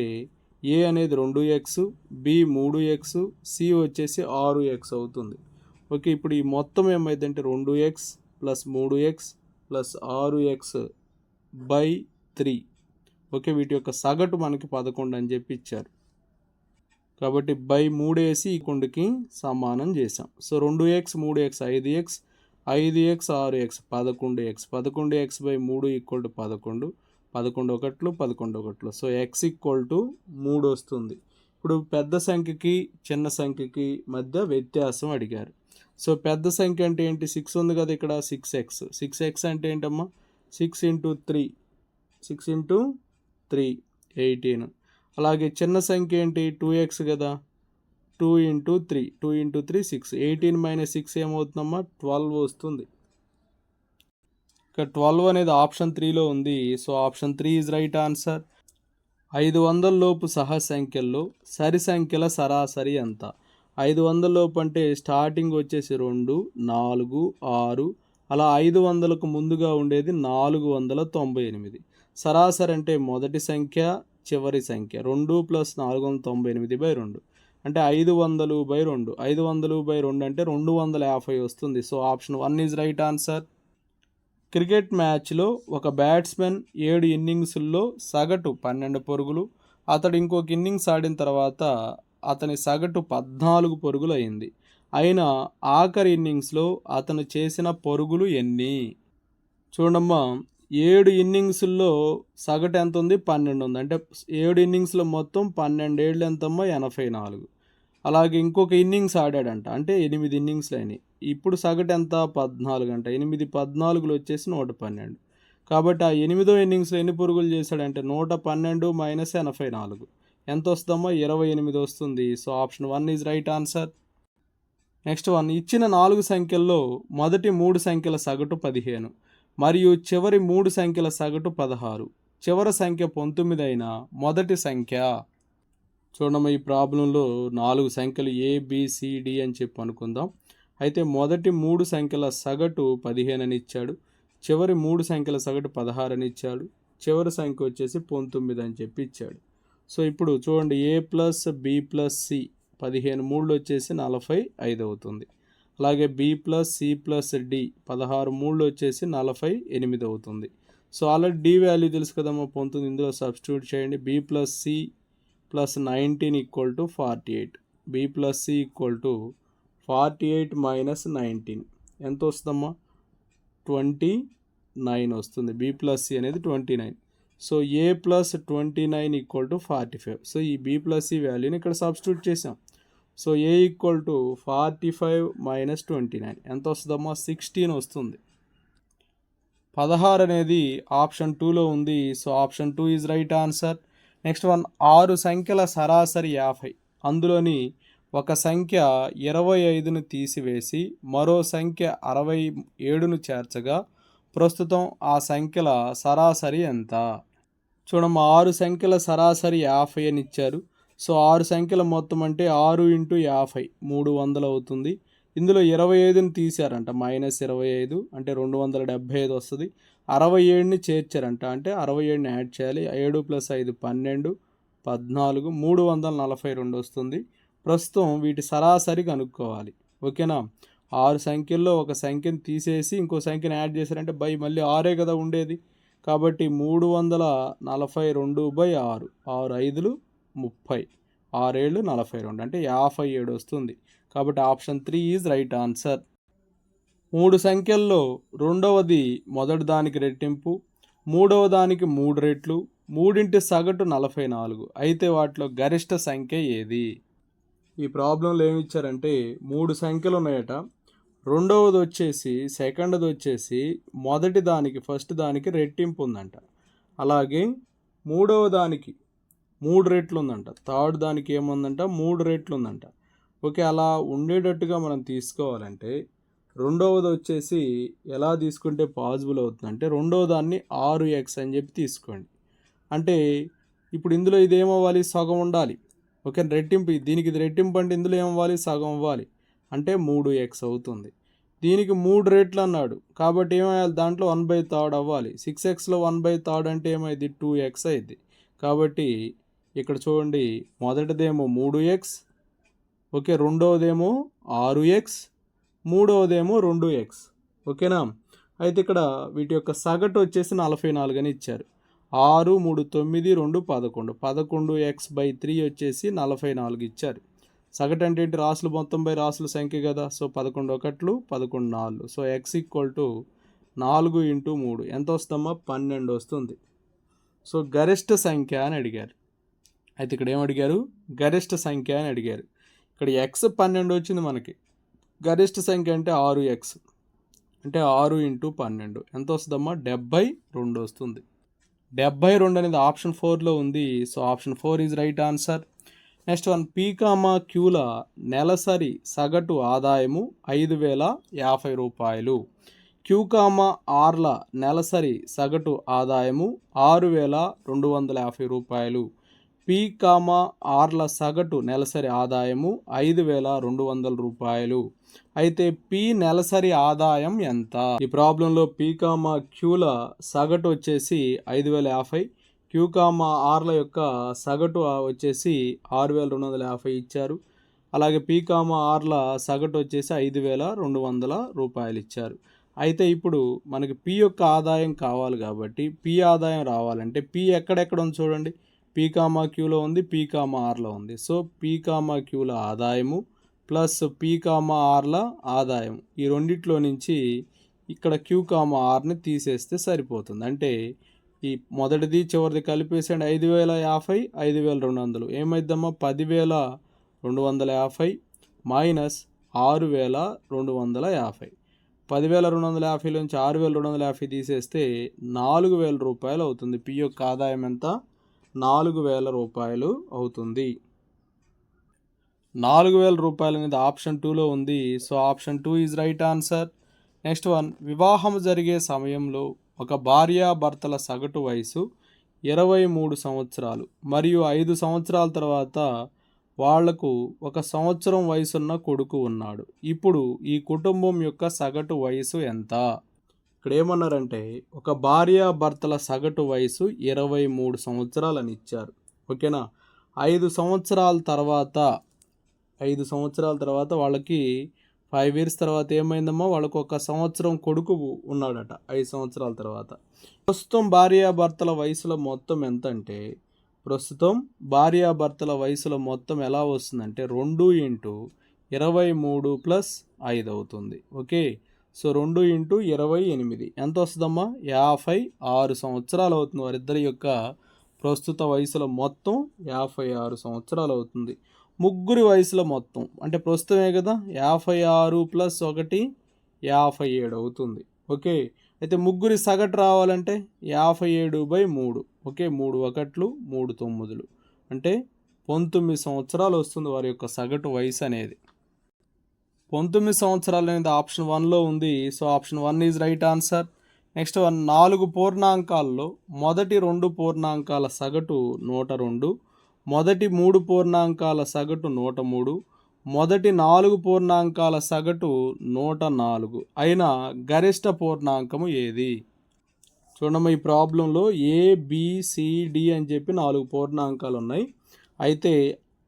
A అనేది 2x, B 3x, C వచ్చేసి 6x అవుతుంది. ఓకే, ఇప్పుడు ఈ మొత్తం ఏమైందంటే 2x plus 3x plus 6x/3. Okay, వీటి యొక్క సగటు మనకి 11 అని చెప్పి ఇచ్చారు. కాబట్టి 3 వేసి ఈ కొండకి సమానం చేసాం. So 2x 3x 5x, 5x 6x 11x, 11x/3 equal to 11, 11 ఒకట్లు 11 ఒకట్లు. సో x ఈక్వల్ టు 3 వస్తుంది. ఇప్పుడు పెద్ద సంఖ్యకి చిన్న సంఖ్యకి మధ్య వ్యత్యాసం అడిగారు. సో పెద్ద సంఖ్య అంటే ఏంటి, 6 ఉంది కదా ఇక్కడ, 6x. 6x అంటే ఏంటమ్మా, 6 × 3, 6 × 3 18. అలాగే చిన్న సంఖ్య ఏంటి, 2x కదా, 2 × 3, 2 × 3 6. 18 - 6 ఏమవుతుందమ్మా, 12 వస్తుంది. ఇక్కడ 12 అనేది ఆప్షన్ 3లో ఉంది. So option 3 is right answer. 500 లోపు సహ సంఖ్యల్లో సరి సంఖ్యల సరాసరి ఎంత? 500 లోపు అంటే స్టార్టింగ్ వచ్చేసి 2, 4, 6, అలా 500కు ముందుగా ఉండేది 498. సరాసరి అంటే మొదటి సంఖ్య చివరి సంఖ్య 2 + 498/2 అంటే 500/2. 500/2 అంటే 250 వస్తుంది. So option 1 is right answer. Cricket మ్యాచ్లో ఒక బ్యాట్స్మెన్ 7 ఇన్నింగ్స్ల్లో సగటు 12 పరుగులు, అతడు ఇంకొక ఇన్నింగ్స్ ఆడిన తర్వాత అతని సగటు 14 పరుగులు అయింది. అయినా ఆఖరి ఇన్నింగ్స్లో అతను చేసిన పరుగులు ఎన్ని? చూడమ్మా, 7 ఇన్నింగ్స్ల్లో సగటు ఎంత ఉంది, 12 ఉంది. అంటే 7 ఇన్నింగ్స్లో మొత్తం 12 ఏళ్ళు ఎంతమ్మా, 84. అలాగే ఇంకొక ఇన్నింగ్స్ ఆడాడంట, అంటే 8 ఇన్నింగ్స్లు అయినాయి. ఇప్పుడు సగటు ఎంత, 14 అంట. 8 14లు వచ్చేసి 112. కాబట్టి ఆ 8వ ఇన్నింగ్స్లో ఎన్ని పరుగులు చేశాడంటే 112 - 84 ఎంత వస్తుందమ్మా, 28 వస్తుంది. So option 1 is right answer. Next one, ఇచ్చిన 4 సంఖ్యల్లో మొదటి 3 సంఖ్యల సగటు 15 మరియు చివరి 3 సంఖ్యల సగటు 16. చివరి సంఖ్య 19 అయిన మొదటి సంఖ్య. చూడమ్మా, ఈ ప్రాబ్లంలో 4 సంఖ్యలు ABCD అని చెప్పి అనుకుందాం. అయితే మొదటి 3 సంఖ్యల సగటు 15 అని ఇచ్చాడు, చివరి 3 సంఖ్యల సగటు 16 అని ఇచ్చాడు, చివరి సంఖ్య వచ్చేసి 19 అని చెప్పి ఇచ్చాడు. సో ఇప్పుడు చూడండి, A + B + C 15 3 వచ్చేసి 45 అవుతుంది. అలాగే B + C + D 16 3 వచ్చేసి 48 అవుతుంది. సో ఆల్రెడీ D వాల్యూ తెలుసు కదమ్మా, 19. ఇందులో సబ్స్టిట్యూట్ చేయండి. B + C + 19 = 48. B + C = 48 - 19 ఎంత వస్తుందమ్మా, 29 వస్తుంది. B + C అనేది 29. So A + 29 = 45. సో ఈ B + C వాల్యూని ఇక్కడ సబ్స్టిట్యూట్ చేసాం. సో A = 45 - 29 ఎంత వస్తుందమ్మా, 16 వస్తుంది. 16 అనేది ఆప్షన్ 2లో ఉంది. So option 2 is right answer. Next one, 6 సంఖ్యల సరాసరి 50. అందులోని ఒక సంఖ్య 25ను తీసివేసి మరో సంఖ్య 67ను చేర్చగా ప్రస్తుతం ఆ సంఖ్యల సరాసరి ఎంత? చూడమ్మా, 6 సంఖ్యల సరాసరి 50 అని ఇచ్చారు. సో 6 సంఖ్యల మొత్తం అంటే 6 × 50 300 అవుతుంది. ఇందులో 25ని తీశారంట, -25 అంటే 275 వస్తుంది. 67ని చేర్చారంట, అంటే 67ని యాడ్ చేయాలి. 7 + 5 12 14 342 వస్తుంది. ప్రస్తుతం వీటి సరాసరి కనుక్కోవాలి. ఓకేనా, 6 సంఖ్యల్లో ఒక సంఖ్యను తీసేసి ఇంకో సంఖ్యను యాడ్ చేశారంటే మళ్ళీ 6 కదా ఉండేది. కాబట్టి 342/6, 6 5లు 30, 6 7లు 42 అంటే 57 వస్తుంది. కాబట్టి ఆప్షన్ 3 ఈజ్ రైట్ ఆన్సర్. 3 సంఖ్యల్లో రెండవది మొదటి దానికి రెట్టింపు, మూడవ దానికి 3 రెట్లు, మూడింటి సగటు 44. అయితే వాటిలో గరిష్ట సంఖ్య ఏది? ఈ ప్రాబ్లంలో ఏమి ఇచ్చారంటే 3 సంఖ్యలు ఉన్నాయట. రెండవది వచ్చేసి సెకండ్ది వచ్చేసి మొదటి దానికి ఫస్ట్ దానికి రెట్టింపు ఉందంట. అలాగే మూడవ దానికి 3 రెట్లు ఉందంట. థర్డ్ దానికి ఏముందంట, 3 రెట్లు ఉందంట. ఓకే, అలా ఉండేటట్టుగా మనం తీసుకోవాలంటే రెండవది వచ్చేసి ఎలా తీసుకుంటే పాసిబుల్ అవుతుందంటే రెండవ దాన్ని 6x అని చెప్పి తీసుకోండి. అంటే ఇప్పుడు ఇందులో ఇదేమవ్వాలి, సగం ఉండాలి. ఓకే, రెట్టింపు, దీనికి ఇది రెట్టింపు అంటే ఇందులో ఏమవ్వాలి, సగం అవ్వాలి. అంటే 3x అవుతుంది. దీనికి 3 రెట్లు అన్నాడు కాబట్టి ఏమయ్యాలి, దాంట్లో 1/3 అవ్వాలి. 6xలో 1/3 అంటే ఏమైంది, 2x అయింది. కాబట్టి ఇక్కడ చూడండి, మొదటిదేమో 3x, ఓకే, రెండవదేమో 6x, మూడవదేమో 2x. ఓకేనా, అయితే ఇక్కడ వీటి యొక్క సగటు వచ్చేసి 44 అని ఇచ్చారు. 6 3 9 2 11 11x/3 వచ్చేసి 44 ఇచ్చారు. సగటు అంటే ఏంటి, రాసులు మొత్తం బై రాసుల సంఖ్య కదా. సో 11 1 11 4. సో x = 4 × 3 ఎంత వస్తుందమ్మా, 12 వస్తుంది. సో గరిష్ట సంఖ్య అని అడిగారు. అయితే ఇక్కడ ఏమడిగారు, గరిష్ట సంఖ్య అని అడిగారు. ఇక్కడ x 12 వచ్చింది మనకి. గరిష్ట సంఖ్య అంటే 6x అంటే 6 ఇంటూ 12 ఎంత వస్తుందమ్మా 72 వస్తుంది. 72 అనేది ఆప్షన్ 4లో ఉంది. So option 4 is right answer. Next one P comma క్యూల నెలసరి సగటు ఆదాయము 5,050 రూపాయలు. క్యూ కామా ఆర్ల నెలసరి సగటు ఆదాయము 6,250 రూపాయలు. పీ కామా ఆర్ల సగటు నెలసరి ఆదాయము 5,200 రూపాయలు. అయితే పీ నెలసరి ఆదాయం ఎంత? ఈ ప్రాబ్లంలో పీ కామా క్యూల సగటు వచ్చేసి 5,050, క్యూ కామా ఆర్ల యొక్క సగటు వచ్చేసి 6,250 ఇచ్చారు. అలాగే పీ కామా ఆర్ల సగటు వచ్చేసి 5,200 రూపాయలు ఇచ్చారు. అయితే ఇప్పుడు మనకి పీ యొక్క ఆదాయం కావాలి కాబట్టి పీ ఆదాయం రావాలంటే పీ ఎక్కడెక్కడ ఉంది చూడండి. పీ కామా క్యూలో ఉంది, పీ కామా ఆర్లో ఉంది. సో పీ కామా క్యూల ఆదాయము ప్లస్ పీ కామా ఆర్ల ఆదాయం ఈ రెండిట్లో నుంచి ఇక్కడ క్యూ కామా ఆర్ని తీసేస్తే సరిపోతుంది. అంటే ఈ మొదటిది చివరిది కలిపేసండి 5,050 5,200 ఏమైద్దమ్మా 10,250 మైనస్ 6,250. 10,250 నుంచి 6,250 తీసేస్తే 4,000 రూపాయలు అవుతుంది. పీ యొక్క ఆదాయం ఎంత? 4,000 రూపాయలు అవుతుంది. 4,000 రూపాయలు అనేది ఆప్షన్ 2లో ఉంది. So option 2 is right answer. Next one వివాహం జరిగే సమయంలో ఒక భార్యాభర్తల సగటు వయసు 23 సంవత్సరాలు మరియు 5 సంవత్సరాల తర్వాత వాళ్లకు 1 సంవత్సరం వయసున్న కొడుకు ఉన్నాడు. ఇప్పుడు ఈ కుటుంబం యొక్క సగటు వయసు ఎంత? ఇక్కడ ఏమన్నారంటే ఒక భార్యాభర్తల సగటు వయసు 23 సంవత్సరాలని ఇచ్చారు. ఓకేనా. 5 సంవత్సరాల తర్వాత వాళ్ళకి 5 ఇయర్స్ తర్వాత ఏమైందమ్మా వాళ్ళకు 1 సంవత్సరం కొడుకు ఉన్నాడట 5 సంవత్సరాల తర్వాత. ప్రస్తుతం భార్యాభర్తల వయసుల మొత్తం ఎంత అంటే ప్రస్తుతం భార్యాభర్తల వయసుల మొత్తం ఎలా వస్తుందంటే 2 ఇంటూ 23 ప్లస్ 5 అవుతుంది. ఓకే. సో 2 ఇంటూ 28 ఎంత వస్తుందమ్మా 56 సంవత్సరాలు అవుతుంది. వారిద్దరి యొక్క ప్రస్తుత వయసుల మొత్తం 56 సంవత్సరాలు అవుతుంది. ముగ్గురి వయసుల మొత్తం అంటే ప్రస్తుతమే కదా 56 ప్లస్ 1 57 అవుతుంది. ఓకే. అయితే ముగ్గురి సగటు రావాలంటే 57/3. ఓకే. 3 1లు 3 9లు అంటే 19 సంవత్సరాలు వస్తుంది వారి యొక్క సగటు వయసు అనేది. 19 సంవత్సరాలు అనేది ఆప్షన్ 1లో ఉంది. So option 1 is right answer. Next 4 పూర్ణాంకాల్లో మొదటి 2 పూర్ణాంకాల సగటు 102, మొదటి 3 పూర్ణాంకాల సగటు 103, మొదటి 4 పూర్ణాంకాల సగటు 104 అయిన గరిష్ట పూర్ణాంకము ఏది? చూడమ్మా ఈ ప్రాబ్లంలో ABCD అని చెప్పి 4 పూర్ణాంకాలు ఉన్నాయి. అయితే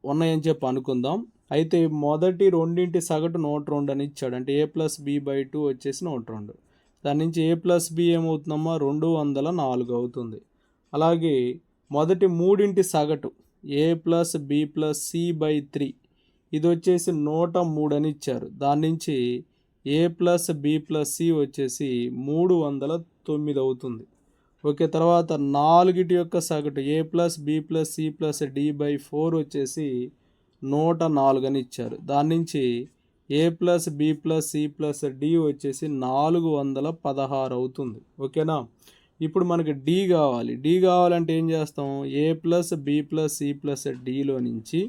ఉన్నాయని చెప్పి అనుకుందాం. అయితే మొదటి రెండింటి సగటు 102 అని ఇచ్చాడు. అంటే A+B/2 వచ్చేసి 102. దాని నుంచి A+B ఏమవుతుందమ్మా 204 అవుతుంది. అలాగే మొదటి మూడింటి సగటు A+B+C/3 ఇది వచ్చేసి 103 అని ఇచ్చారు. దాని నుంచి A+B+C వచ్చేసి 309 అవుతుంది. ఓకే. తర్వాత నాలుగిటి యొక్క సగటు A+B+C+D/4 వచ్చేసి 104 అని ఇచ్చారు. దాని నుంచి A+B+C+D వచ్చేసి 416 అవుతుంది. ఓకేనా. ఇప్పుడు మనకి D కావాలంటే ఏం చేస్తాం A+B+C+Dలో నుంచి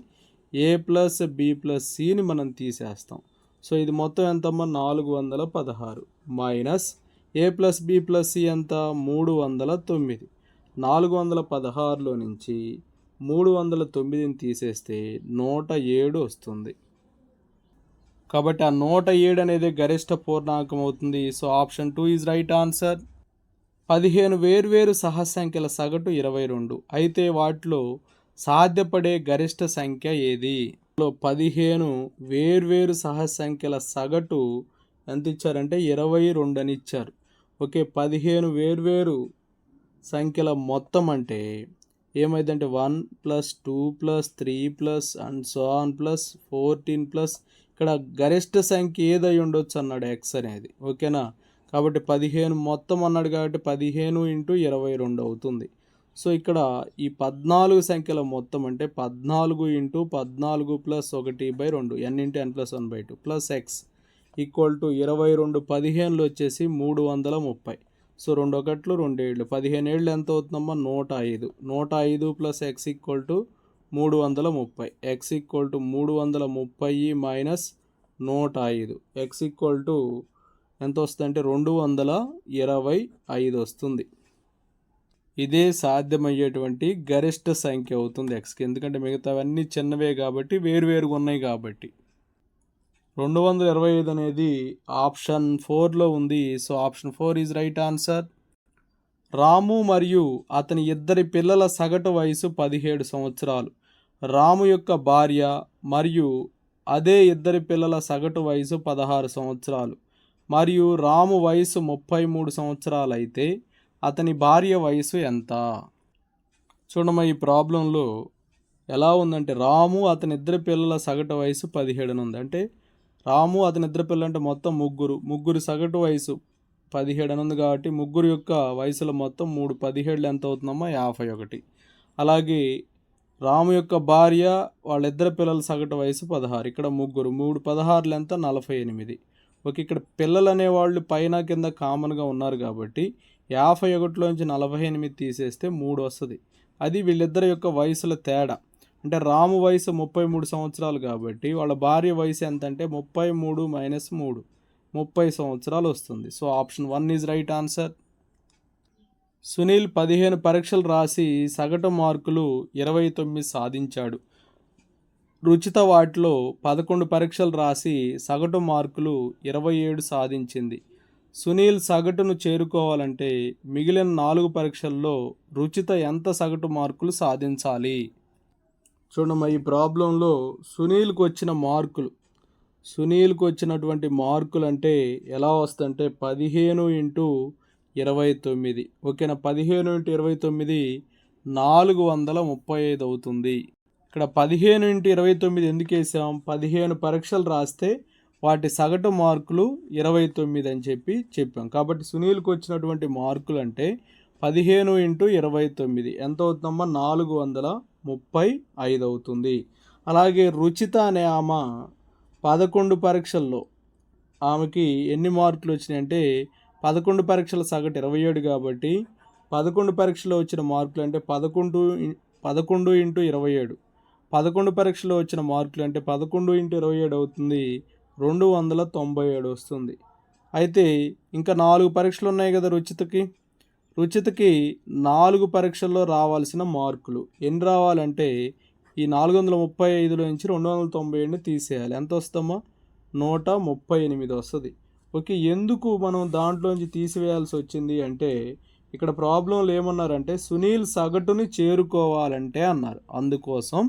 A+B+Cని మనం తీసేస్తాం. సో ఇది మొత్తం ఎంతమ్మా 416 మైనస్ A+B+C ఎంత 309. 416లో నుంచి 309ని తీసేస్తే 107 వస్తుంది. కాబట్టి ఆ 107 అనేది గరిష్ట పూర్ణాంకం అవుతుంది. So option 2 is right answer. 15 వేర్వేరు సహసంఖ్యల సగటు 22. అయితే వాటిలో సాధ్యపడే గరిష్ట సంఖ్య ఏది? 15 వేర్వేరు సహసంఖ్యల సగటు ఎంత ఇచ్చారంటే 22 అని ఇచ్చారు. ఓకే. 15 వేర్వేరు సంఖ్యల మొత్తం అంటే ఏమైందంటే 1 + 2 + 3 plus and so on plus 14 plus ఇక్కడ గరిష్ట సంఖ్య ఏదై ఉండొచ్చు అన్నాడు x అనేది. ఓకేనా. కాబట్టి 15 మొత్తం అన్నాడు కాబట్టి 15 × 22 అవుతుంది. సో ఇక్కడ ఈ 14 సంఖ్యల మొత్తం అంటే 14 × 14 + 1/2 n × n + 1/2 plus x equal to 22 15లు వచ్చేసి 330. సో 2 1లు 2 7లు 15 ఏళ్ళు ఎంత అవుతుందమ్మా 105. 105 plus X equal to 330. X equal to 330 minus 105. X equal to ఎంత వస్తుందంటే 225 వస్తుంది. ఇదే సాధ్యమయ్యేటువంటి గరిష్ట సంఖ్య అవుతుంది ఎక్స్కి, ఎందుకంటే మిగతావన్నీ చిన్నవే కాబట్టి వేరువేరుగా ఉన్నాయి కాబట్టి. 225 అనేది ఆప్షన్ 4లో ఉంది. So option 4 is right answer. Ramu మరియు అతని ఇద్దరి పిల్లల సగటు వయసు 17 సంవత్సరాలు. రాము యొక్క భార్య మరియు అదే ఇద్దరి పిల్లల సగటు వయసు 16 సంవత్సరాలు మరియు రాము వయసు 33 సంవత్సరాలు అయితే అతని భార్య వయసు ఎంత? చూడమ్మా, ఈ ప్రాబ్లంలో ఎలా ఉందంటే రాము అతని ఇద్దరి పిల్లల సగటు వయసు 17 ఉంది. అంటే రాము అతని ఇద్దరు పిల్లలు అంటే మొత్తం ముగ్గురు సగటు వయసు 17 ఉంది కాబట్టి ముగ్గురు యొక్క వయసులో మొత్తం 3 17 ఎంత అవుతుందమ్మా 51. అలాగే రాము యొక్క భార్య వాళ్ళిద్దరు పిల్లల సగటు వయసు 16. ఇక్కడ ముగ్గురు 3 16లు ఎంత 48. ఓకే, ఇక్కడ పిల్లలు అనేవాళ్ళు పైన కింద కామన్గా ఉన్నారు కాబట్టి 51లోంచి 48 తీసేస్తే 3 వస్తుంది. అది వీళ్ళిద్దరి యొక్క వయసుల తేడా. అంటే రాము వయసు 33 సంవత్సరాలు కాబట్టి వాళ్ళ భార్య వయసు ఎంత అంటే 33 మైనస్ 3 30 సంవత్సరాలు వస్తుంది. So option 1 is right answer. Sunil 15 పరీక్షలు రాసి సగటు మార్కులు 29 సాధించాడు. రుచిత వాటిలో 11 పరీక్షలు రాసి సగటు మార్కులు 27 సాధించింది. సునీల్ సగటును చేరుకోవాలంటే మిగిలిన 4 పరీక్షల్లో రుచిత ఎంత సగటు మార్కులు సాధించాలి? చూడమ్మా, ఈ ప్రాబ్లంలో సునీల్కి వచ్చినటువంటి మార్కులు అంటే ఎలా వస్తుందంటే 15 ఇంటూ 29. ఓకేనా, 15 ఇంటూ 29 435 అవుతుంది. ఇక్కడ 15 ఇంటూ 29 ఎందుకు వేసాం? 15 పరీక్షలు రాస్తే వాటి సగటు మార్కులు 29 అని చెప్పాం. కాబట్టి సునీల్కి వచ్చినటువంటి మార్కులు అంటే 15 ఇంటూ 29 ఎంత అవుతుందమ్మా 435 అవుతుంది. అలాగే రుచిత అనే ఆమె 11 పరీక్షల్లో ఆమెకి ఎన్ని మార్కులు వచ్చినాయి అంటే 11 పరీక్షల సగటు 27 కాబట్టి 11 పరీక్షలో వచ్చిన మార్కులు అంటే 11 ఇంటూ 27. 11 పరీక్షలో వచ్చిన మార్కులు అంటే 11 ఇంటూ 27 అవుతుంది, 297 వస్తుంది. అయితే ఇంకా 4 పరీక్షలు ఉన్నాయి కదా రుచితకి 4 పరీక్షల్లో రావాల్సిన మార్కులు ఎన్ని రావాలంటే ఈ 435లో నుంచి 297ని తీసేయాలి. ఎంత వస్తామో 138 వస్తుంది. ఓకే, ఎందుకు మనం దాంట్లోంచి తీసివేయాల్సి వచ్చింది అంటే ఇక్కడ ప్రాబ్లంలు ఏమన్నారంటే సునీల్ సగటుని చేరుకోవాలంటే అన్నారు. అందుకోసం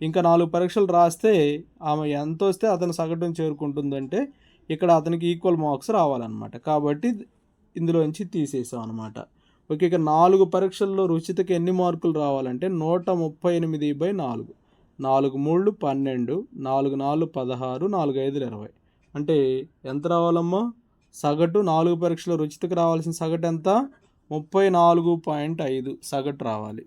ఇంకా 4 పరీక్షలు రాస్తే ఆమె ఎంత వస్తే అతను సగటుని చేరుకుంటుందంటే ఇక్కడ అతనికి ఈక్వల్ మార్క్స్ రావాలన్నమాట. కాబట్టి ఇందులోంచి తీసేసాం అనమాట. ఓకే, ఇక 4 పరీక్షల్లో రుచితకి ఎన్ని మార్కులు రావాలంటే 138/4. 4 3 12, 4 4 16, 4 5 20. అంటే ఎంత రావాలమ్మా సగటు? 4 పరీక్షలో రుచితకి రావాల్సిన సగటు ఎంత? 34.5 సగటు రావాలి.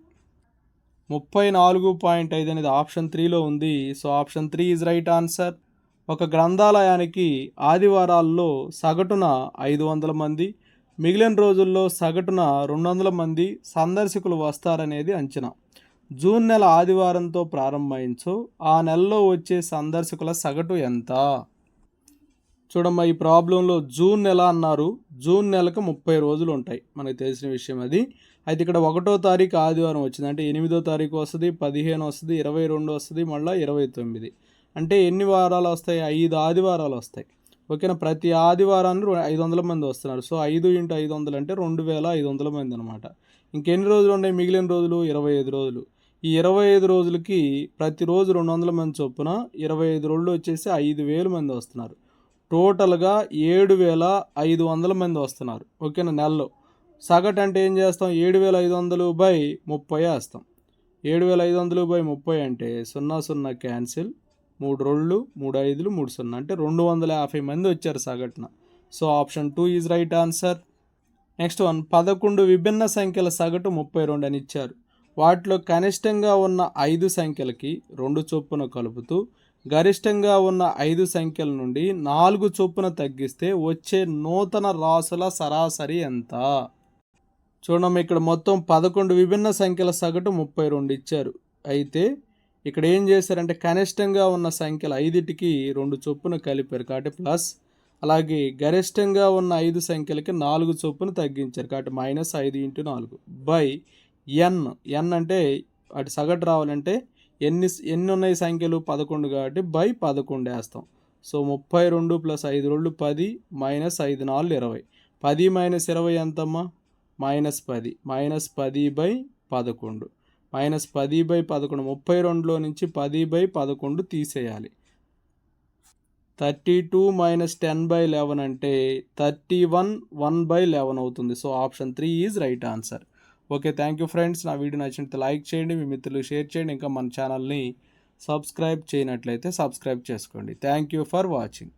34.5 అనేది ఆప్షన్ 3లో ఉంది. So option 3 is right answer. ఒక గ్రంథాలయానికి ఆదివారాల్లో సగటున 500 మంది, మిగిలిన రోజుల్లో సగటున 200 మంది సందర్శకులు వస్తారనేది అంచనా. జూన్ నెల ఆదివారంతో ప్రారంభించు. ఆ నెలలో వచ్చే సందర్శకుల సగటు ఎంత? చూడమ్మా, ఈ ప్రాబ్లంలో జూన్ నెల అన్నారు. జూన్ నెలకు 30 రోజులు ఉంటాయి, మనకు తెలిసిన విషయం అది. అయితే ఇక్కడ 1వ తారీఖు ఆదివారం వచ్చింది అంటే 8వ తారీఖు వస్తుంది, 15 వస్తుంది, 22 వస్తుంది, మళ్ళీ 29. అంటే ఎన్ని వారాలు వస్తాయి? 5 ఆదివారాలు వస్తాయి. ఓకేనా, ప్రతి ఆదివారాన్ని 500 మంది వస్తున్నారు. సో 5 ఇంటూ 500 అంటే 2500 మంది అనమాట. ఇంకెన్ని రోజులు ఉన్నాయి మిగిలిన రోజులు? 25 రోజులు. ఈ 25 రోజులకి ప్రతిరోజు 200 మంది చొప్పున 25 రోజులు వచ్చేసి 5000 మంది వస్తున్నారు. టోటల్గా 7500 మంది వస్తున్నారు. ఓకేనా, నెలలో సగటు అంటే ఏం చేస్తాం? 7500/30 వేస్తాం. 7500/30 అంటే 0 0 క్యాన్సిల్, 3 2 3 5 3 0 అంటే 250 మంది వచ్చారు సగటున. So option 2 is right answer. Next 11 విభిన్న సంఖ్యల సగటు 32 అని ఇచ్చారు. వాటిలో కనిష్టంగా ఉన్న 5 సంఖ్యలకి 2 చొప్పున కలుపుతూ గరిష్టంగా ఉన్న 5 సంఖ్యల నుండి 4 చొప్పున తగ్గిస్తే వచ్చే నూతన రాసుల సరాసరి ఎంత? చూడమ్మా, ఇక్కడ మొత్తం 11 విభిన్న సంఖ్యల సగటు 32 ఇచ్చారు. అయితే ఇక్కడ ఏం చేశారంటే కనిష్టంగా ఉన్న సంఖ్యలు 5టికి 2 చొప్పున కలిపారు కాబట్టి ప్లస్, అలాగే గరిష్టంగా ఉన్న 5 సంఖ్యలకి 4 చొప్పున తగ్గించారు కాబట్టి -5 × 4 బై ఎన్. ఎన్ అంటే అటు సగటు రావాలంటే ఎన్ని ఉన్నాయి సంఖ్యలు 11 కాబట్టి బై 11 వేస్తాం. సో 32 + 5 2 10 -5 4 20. 10 - 20 ఎంతమ్మా? -10. -10/11. -10/11. 32లో నుంచి 10/11 తీసేయాలి. 32 - 10/11 అంటే 31 1/11 అవుతుంది. So option 3 is right answer. Okay, thank you friends. నా వీడియో నచ్చినట్లయితే లైక్ చేయండి, మీ మిత్రులకు షేర్ చేయండి. ఇంకా మన ఛానల్ని సబ్స్క్రైబ్ చేయనట్లయితే సబ్స్క్రైబ్ చేసుకోండి. Thank you for watching.